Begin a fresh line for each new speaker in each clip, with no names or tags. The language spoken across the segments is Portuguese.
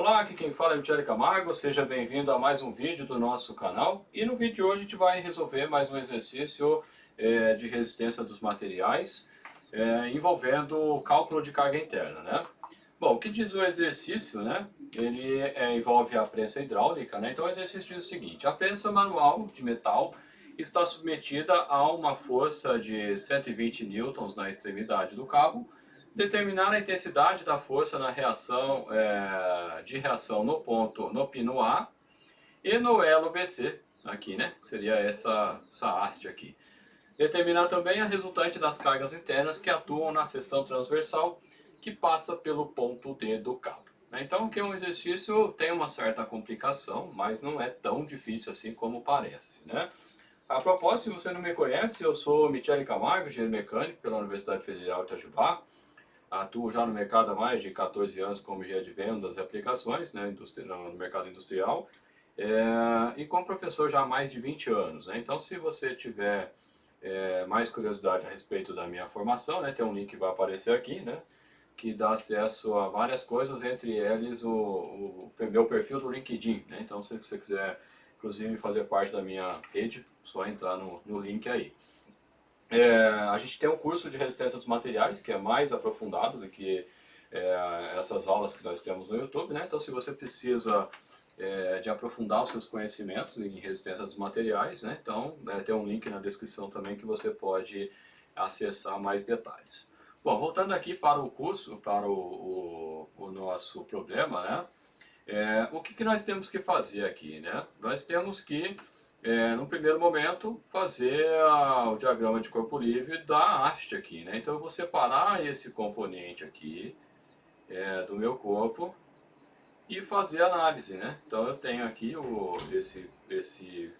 Olá, aqui quem fala é Michele Camargo, seja bem-vindo a mais um vídeo do nosso canal. E no vídeo de hoje a gente vai resolver mais um exercício de resistência dos materiais envolvendo o cálculo de carga interna, né? Bom, o que diz o exercício, né? Ele envolve a prensa hidráulica, né? Então o exercício diz o seguinte: a prensa manual de metal está submetida a uma força de 120 newtons na extremidade do cabo. Determinar a intensidade da força na reação de reação no pino A e no elo BC, aqui, né? Seria essa haste aqui. Determinar também a resultante das cargas internas que atuam na seção transversal que passa pelo ponto D do cabo. Então, que é um exercício tem uma certa complicação, mas não é tão difícil assim como parece, né? A propósito, se você não me conhece, eu sou Michele Camargo, engenheiro mecânico pela Universidade Federal de Itajubá. Atuo já no mercado há mais de 14 anos como engenheiro de vendas e aplicações, né, no mercado industrial, e como professor já há mais de 20 anos. Né? Então, se você tiver mais curiosidade a respeito da minha formação, né, tem um link que vai aparecer aqui, né, que dá acesso a várias coisas, entre eles o meu perfil do LinkedIn. Né? Então, se você quiser, inclusive, fazer parte da minha rede, só entrar no link aí. A gente tem um curso de resistência dos materiais que é mais aprofundado do que essas aulas que nós temos no YouTube, né? Então, se você precisa de aprofundar os seus conhecimentos em resistência dos materiais, né? Então, tem um link na descrição também que você pode acessar mais detalhes. Bom, voltando aqui para o curso, para o nosso problema, né? O que nós temos que fazer aqui, né? Nós temos que no primeiro momento, fazer o diagrama de corpo livre da haste aqui, né? Então eu vou separar esse componente aqui do meu corpo e fazer a análise, né? Então eu tenho aqui esse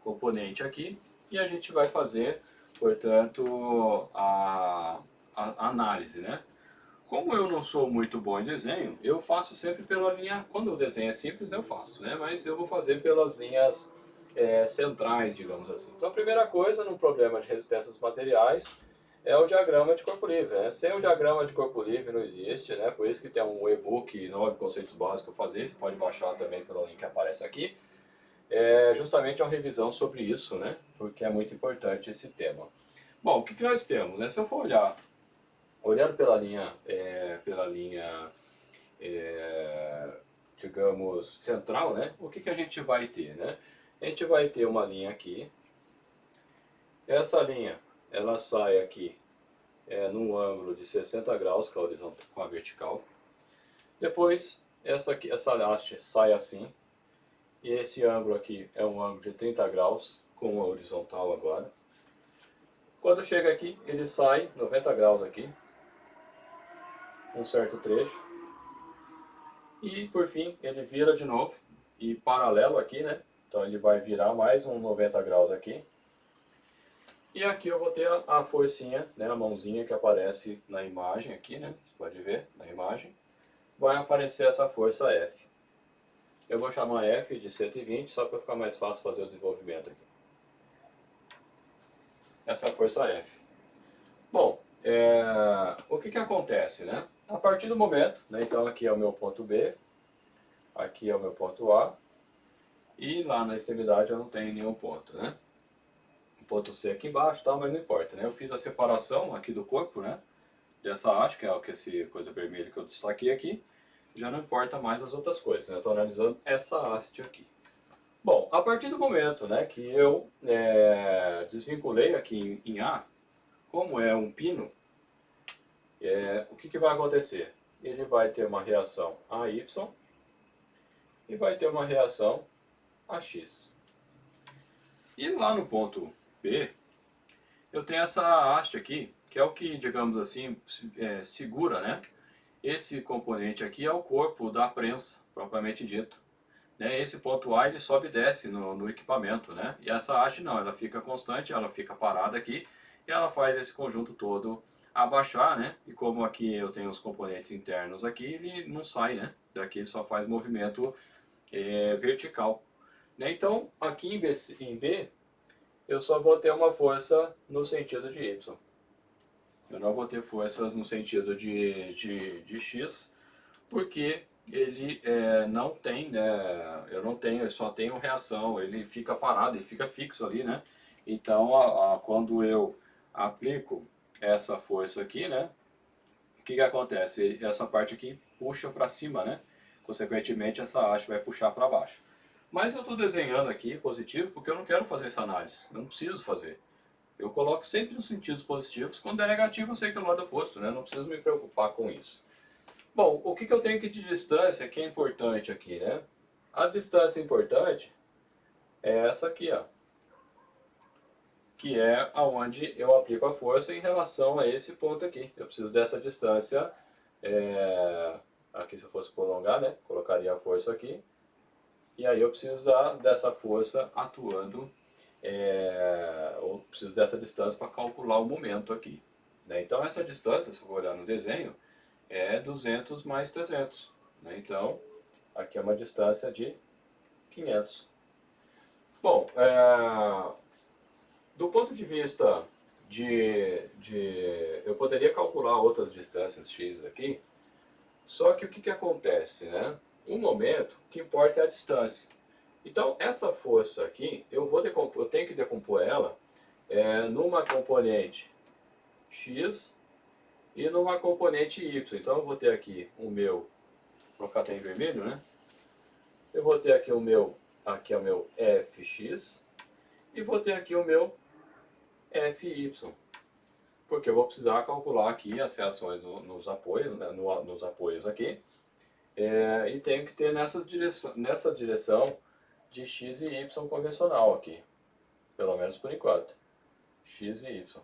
componente aqui e a gente vai fazer, portanto, a análise, né? Como eu não sou muito bom em desenho, eu faço sempre pela linha. Quando o desenho é simples, eu faço, né? Mas eu vou fazer pelas linhas centrais, digamos assim. Então, a primeira coisa num problema de resistência dos materiais é o diagrama de corpo livre. Né? Sem o diagrama de corpo livre não existe, né? Por isso que tem um e-book 9 conceitos básicos para fazer. Você pode baixar também pelo link que aparece aqui. É justamente uma revisão sobre isso, né? Porque é muito importante esse tema. Bom, o que nós temos? Né? Se eu for olhando pela linha digamos, central, né? O que a gente vai ter, né? A gente vai ter uma linha aqui. Essa linha, ela sai aqui num ângulo de 60 graus com a horizontal, com a vertical. Depois, essa haste sai assim. E esse ângulo aqui é um ângulo de 30 graus com a horizontal agora. Quando chega aqui, ele sai 90 graus aqui, um certo trecho. E por fim ele vira de novo e paralelo aqui, né? Então ele vai virar mais um 90 graus aqui. E aqui eu vou ter a forcinha, né? A mãozinha que aparece na imagem aqui, né? Você pode ver na imagem. Vai aparecer essa força F. Eu vou chamar F de 120 só para ficar mais fácil fazer o desenvolvimento aqui. Essa força F. Bom, o que acontece, né? A partir do momento, né? Então aqui é o meu ponto B, aqui é o meu ponto A, e lá na extremidade eu não tenho nenhum ponto, né? Um ponto C aqui embaixo, tal, mas não importa, né? Eu fiz a separação aqui do corpo, né? Dessa haste, que é essa coisa vermelha que eu destaquei aqui. Já não importa mais as outras coisas, né? Eu estou analisando essa haste aqui. Bom, a partir do momento, né, que eu desvinculei aqui em A, como é um pino, o que vai acontecer? Ele vai ter uma reação AY e vai ter uma reação AX. E lá no ponto B, eu tenho essa haste aqui, que é o que, digamos assim, segura, né? Esse componente aqui é o corpo da prensa, propriamente dito. Né? Esse ponto A ele sobe e desce no equipamento, né? E essa haste não, ela fica constante, ela fica parada aqui e ela faz esse conjunto todo abaixar, né? E como aqui eu tenho os componentes internos aqui, ele não sai, né? Daqui ele só faz movimento vertical. Né? Então, aqui em B, eu só vou ter uma força no sentido de Y. Eu não vou ter forças no sentido de X, porque ele não tem, né, eu não tenho, eu só tenho reação, ele fica parado, ele fica fixo ali, né? Então, quando eu aplico essa força aqui, né, o que que acontece? Essa parte aqui puxa para cima, né? Consequentemente, essa haste vai puxar para baixo. Mas eu estou desenhando aqui positivo porque eu não quero fazer essa análise, eu não preciso fazer. Eu coloco sempre nos sentidos positivos, quando é negativo eu sei que é o lado oposto, né? Não preciso me preocupar com isso. Bom, o que que eu tenho aqui de distância que é importante aqui, né? A distância importante é essa aqui, ó, que é aonde eu aplico a força em relação a esse ponto aqui. Eu preciso dessa distância, aqui se eu fosse prolongar, né? Colocaria a força aqui, e aí eu preciso dessa força atuando, eu preciso dessa distância para calcular o momento aqui, né? Então essa distância, se eu for olhar no desenho, é 200 mais 300, né? Então aqui é uma distância de 500. Bom, do ponto de vista eu poderia calcular outras distâncias x aqui, só que o que que acontece, né? O momento, o que importa é a distância. Então, essa força aqui, eu tenho que decompor ela numa componente x e numa componente y. Então, eu vou ter aqui o meu, vou colocar até em vermelho, né? Eu vou ter aqui é o meu fx, e vou ter aqui o meu fy, porque eu vou precisar calcular aqui as reações nos apoios, né, nos apoios aqui, e tenho que ter nessa direção de x e y convencional aqui, pelo menos por enquanto, x e y.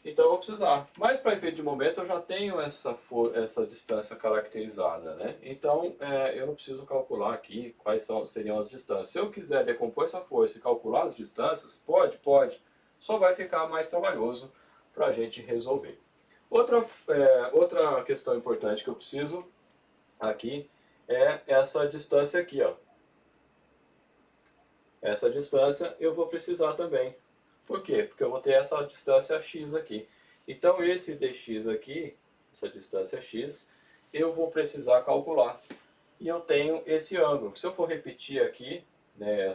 Então eu vou precisar, mas para efeito de momento eu já tenho essa distância caracterizada, né? Então eu não preciso calcular aqui seriam as distâncias. Se eu quiser decompor essa força e calcular as distâncias, pode, só vai ficar mais trabalhoso para a gente resolver. Outra questão importante que eu preciso aqui é essa distância aqui, ó. Essa distância eu vou precisar também. Por quê? Porque eu vou ter essa distância x aqui. Então esse dx aqui, essa distância x, eu vou precisar calcular. E eu tenho esse ângulo. Se eu for repetir aqui, né,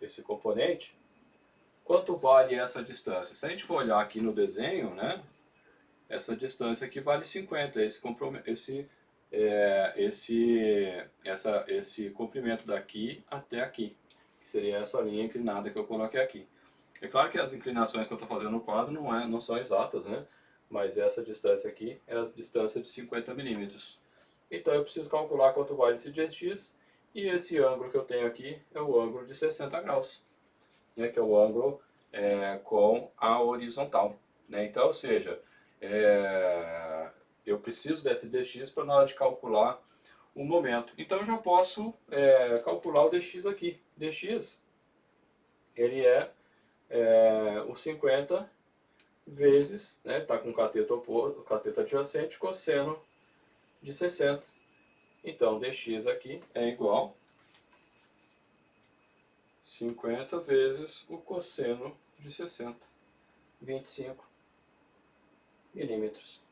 esse componente, quanto vale essa distância? Se a gente for olhar aqui no desenho, né, essa distância aqui vale 50, esse comprimento daqui até aqui, que seria essa linha inclinada que eu coloquei aqui. É claro que as inclinações que eu estou fazendo no quadro não são exatas, né? Mas essa distância aqui é a distância de 50 milímetros. Então eu preciso calcular quanto vale esse dx, e esse ângulo que eu tenho aqui é o ângulo de 60 graus, né? Que é o ângulo com a horizontal, né? Então, ou seja, eu preciso desse dx para na hora de calcular o momento. Então eu já posso calcular o dx aqui. Dx, ele o 50 vezes, né, tá com cateto adjacente, cosseno de 60. Então, dx aqui é igual 50 vezes o cosseno de 60, 25 milímetros.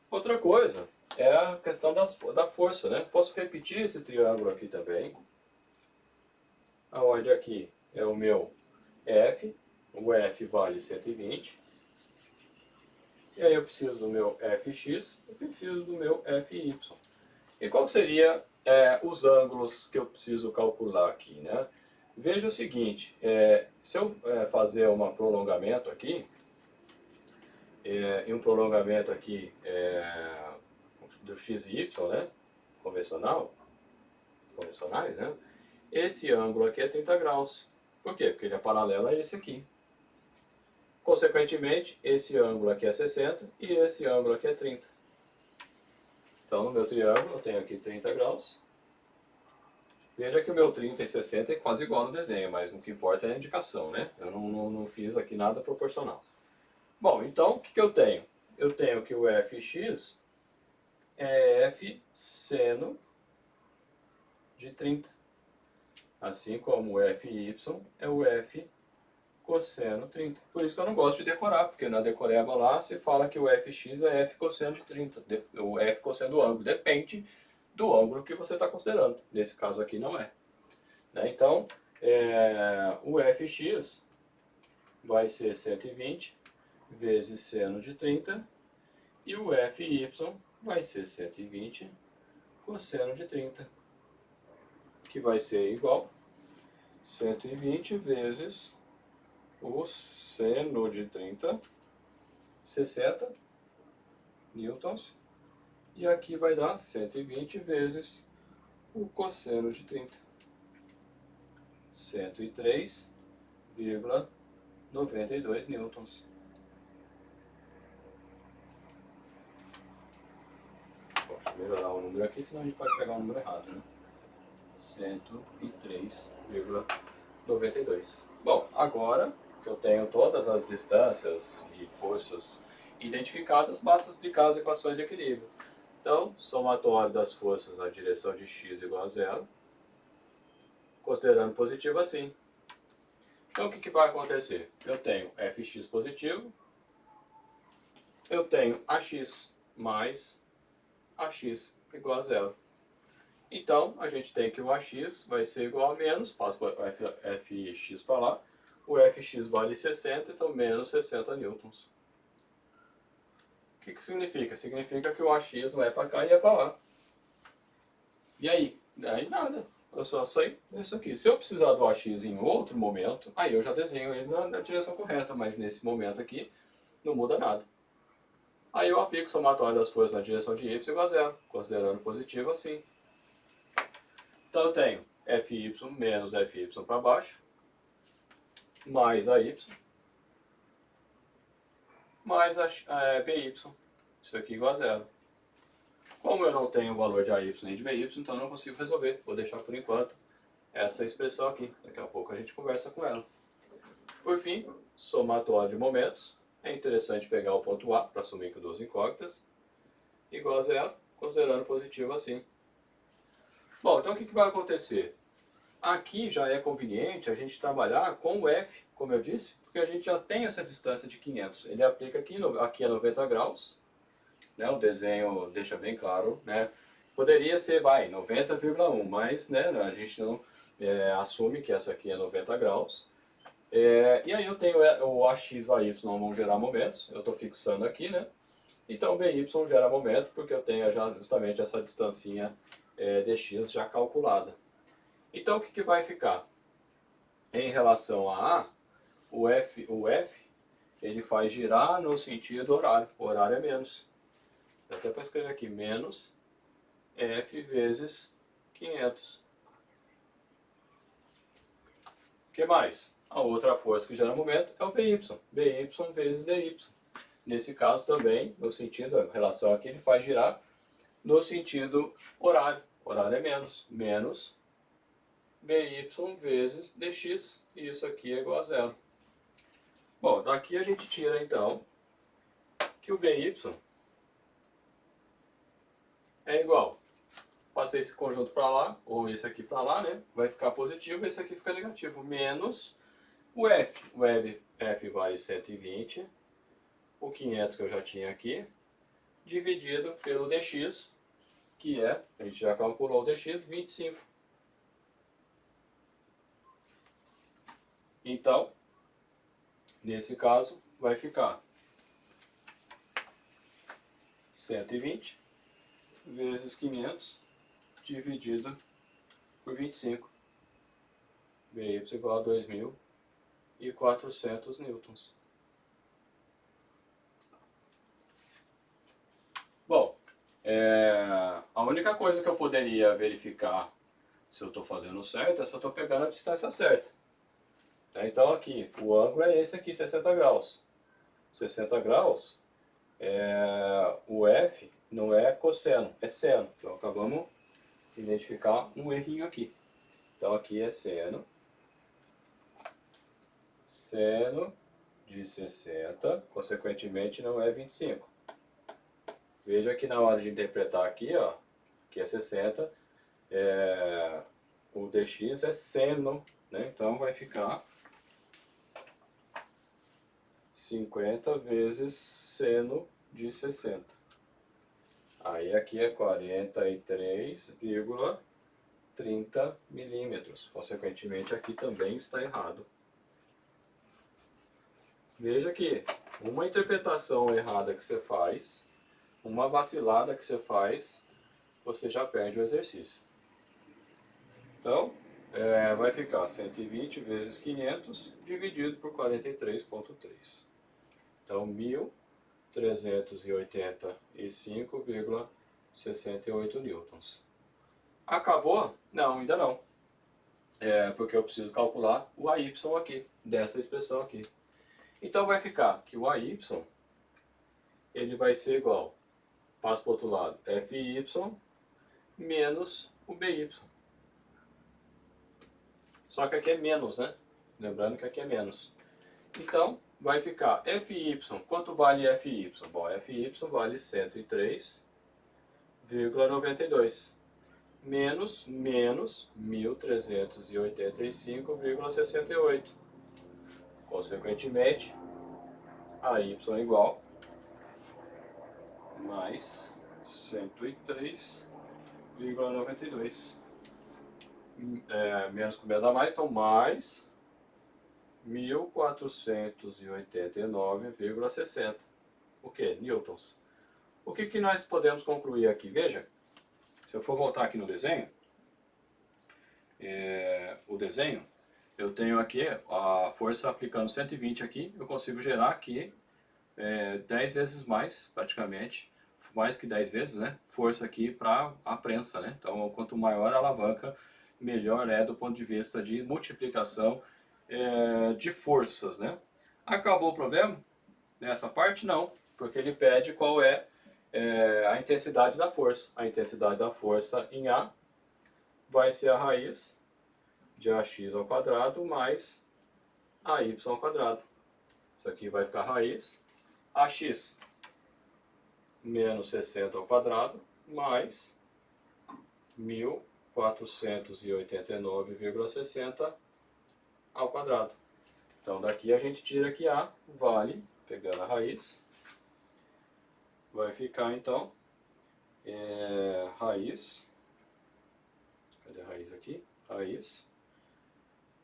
Outra coisa é a questão da força, né? Posso repetir esse triângulo aqui também, aonde aqui é o meu F, o F vale 120, e aí eu preciso do meu Fx, eu preciso do meu Fy. E qual seria os ângulos que eu preciso calcular aqui, né? Veja o seguinte, se eu fazer um prolongamento aqui, e um prolongamento aqui do x e y, né? Convencionais, né? Esse ângulo aqui é 30 graus. Por quê? Porque ele é paralelo a esse aqui. Consequentemente, esse ângulo aqui é 60 e esse ângulo aqui é 30. Então, no meu triângulo, eu tenho aqui 30 graus. Veja que o meu 30 e 60 é quase igual no desenho, mas o que importa é a indicação, né? Eu não fiz aqui nada proporcional. Bom, então, o que eu tenho? Eu tenho que o Fx é F seno de 30. Assim como o Fy é o F cosseno 30. Por isso que eu não gosto de decorar, porque na decoreba lá se fala que o fx é f cosseno de 30. O f cosseno do ângulo depende do ângulo que você está considerando. Nesse caso aqui não é. Né? Então, o fx vai ser 120 vezes seno de 30 e o fy vai ser 120 cosseno de 30, que vai ser igual a 120 vezes o seno de 30, 60 newtons, e aqui vai dar 120 vezes o cosseno de 30, 103,92 newtons. Deixa eu melhorar o número aqui, senão a gente pode pegar o número errado, né? 103,92. Bom, agora que eu tenho todas as distâncias e forças identificadas, basta aplicar as equações de equilíbrio. Então, somatório das forças na direção de x igual a zero, considerando positivo assim. Então, o que vai acontecer? Eu tenho fx positivo, eu tenho ax mais ax igual a zero. Então, a gente tem que o ax vai ser igual a menos, passa o fx para lá, o fx vale 60, então menos 60 newtons. O que significa? Significa que o ax não é para cá e é para lá. E aí? Aí nada. Eu só sei isso aqui. Se eu precisar do ax em outro momento, aí eu já desenho ele na direção correta, mas nesse momento aqui não muda nada. Aí eu aplico o somatório das forças na direção de y igual a zero, considerando positivo assim. Então eu tenho fy menos fy para baixo, mais AY, mais BY. Isso aqui igual a zero. Como eu não tenho o valor de AY nem de BY, então eu não consigo resolver. Vou deixar por enquanto essa expressão aqui. Daqui a pouco a gente conversa com ela. Por fim, somatório de momentos. É interessante pegar o ponto A para assumir que duas incógnitas igual a zero, considerando positivo assim. Bom, então o que vai acontecer? Aqui já é conveniente a gente trabalhar com o F, como eu disse, porque a gente já tem essa distância de 500. Ele aplica aqui a 90 graus, né? O desenho deixa bem claro, né? Poderia ser, 90,1, mas né, a gente não assume que essa aqui é 90 graus. E aí eu tenho o AX e o AY vão gerar momentos, eu estou fixando aqui, né? Então o BY gera momento porque eu tenho já justamente essa distancinha dx já calculada. Então o que vai ficar? Em relação a A, o F ele faz girar no sentido horário. O horário é menos. Dá até para escrever aqui, menos F vezes 500. O que mais? A outra força que gera momento é o BY. BY vezes DY. Nesse caso também, no sentido, a relação aqui, ele faz girar no sentido horário. Horário é menos. Menos BY vezes dx. E isso aqui é igual a zero. Bom, daqui a gente tira então que o BY é igual. Passei esse conjunto para lá, ou esse aqui para lá, né? Vai ficar positivo, esse aqui fica negativo. Menos o F. O F vale 120, o 500 que eu já tinha aqui, dividido pelo dx, que é, a gente já calculou o dx, 25. Então, nesse caso, vai ficar 120 vezes 500 dividido por 25. BY igual a 2.400 newtons. Bom, a única coisa que eu poderia verificar se eu estou fazendo certo é se eu estou pegando a distância certa. Então aqui, o ângulo é esse aqui, 60 graus. 60 graus, o F não é cosseno, é seno. Então acabamos de identificar um errinho aqui. Então aqui é seno. Seno de 60, consequentemente não é 25. Veja que na hora de interpretar aqui, ó, que é 60, o dx é seno, né? Então vai ficar 50 vezes seno de 60. Aí aqui é 43,30 milímetros. Consequentemente, aqui também está errado. Veja que uma interpretação errada que você faz, uma vacilada que você faz, você já perde o exercício. Então, vai ficar 120 vezes 500 dividido por 43,3. Então, 1.385,68 newtons. Acabou? Não, ainda não. Porque eu preciso calcular o AY aqui, dessa expressão aqui. Então vai ficar que o AY, ele vai ser igual, passo para o outro lado, FY menos o BY. Só que aqui é menos, né? Lembrando que aqui é menos. Então, vai ficar FY. Quanto vale FY? Bom, FY vale 103,92. Menos 1.385,68. Consequentemente, AY igual mais 103,92. Menos com menos dá mais, então mais 1.489,60. O que? Newtons. O que nós podemos concluir aqui? Veja, se eu for voltar aqui no desenho, o desenho, eu tenho aqui a força aplicando 120 aqui, eu consigo gerar aqui 10 vezes mais, praticamente, mais que 10 vezes, né? Força aqui para a prensa, né? Então, quanto maior a alavanca, melhor é do ponto de vista de multiplicação de forças, né? Acabou o problema? Nessa parte não, porque ele pede qual é a intensidade da força. A intensidade da força em A vai ser a raiz de AX ao quadrado mais AY ao quadrado. Isso aqui vai ficar raiz AX menos 60 ao quadrado mais 1.489,60 ao quadrado. Então daqui a gente tira aqui A, vale, pegando a raiz, vai ficar então raiz, cadê a raiz aqui? Raiz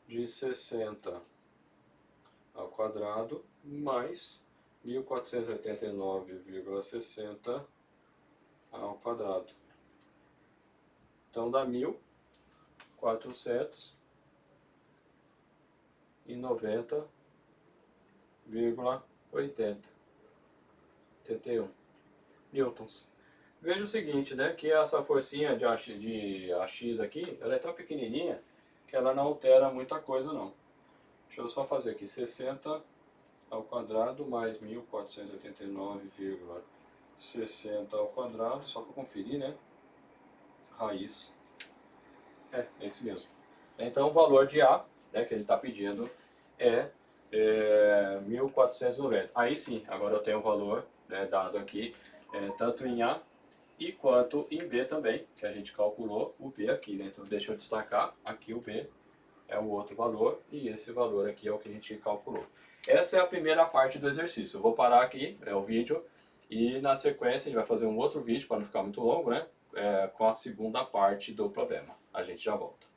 de 60 ao quadrado mais 1.489,60 ao quadrado. Então dá 1.490,81 newtons. Veja o seguinte, né, que essa forcinha de AX aqui, ela é tão pequenininha que ela não altera muita coisa não. Deixa eu só fazer aqui 60 ao quadrado mais 1.489,60 ao quadrado, só para conferir, né? Raiz. É esse mesmo. Então o valor de A, né, que ele está pedindo é 1.490. Aí sim, agora eu tenho o valor, né, dado aqui, tanto em A e quanto em B também, que a gente calculou o B aqui, né? Então deixa eu destacar, aqui o B é o outro valor e esse valor aqui é o que a gente calculou. Essa é a primeira parte do exercício. Eu vou parar aqui, o vídeo, e na sequência a gente vai fazer um outro vídeo para não ficar muito longo, né? Com a segunda parte do problema. A gente já volta.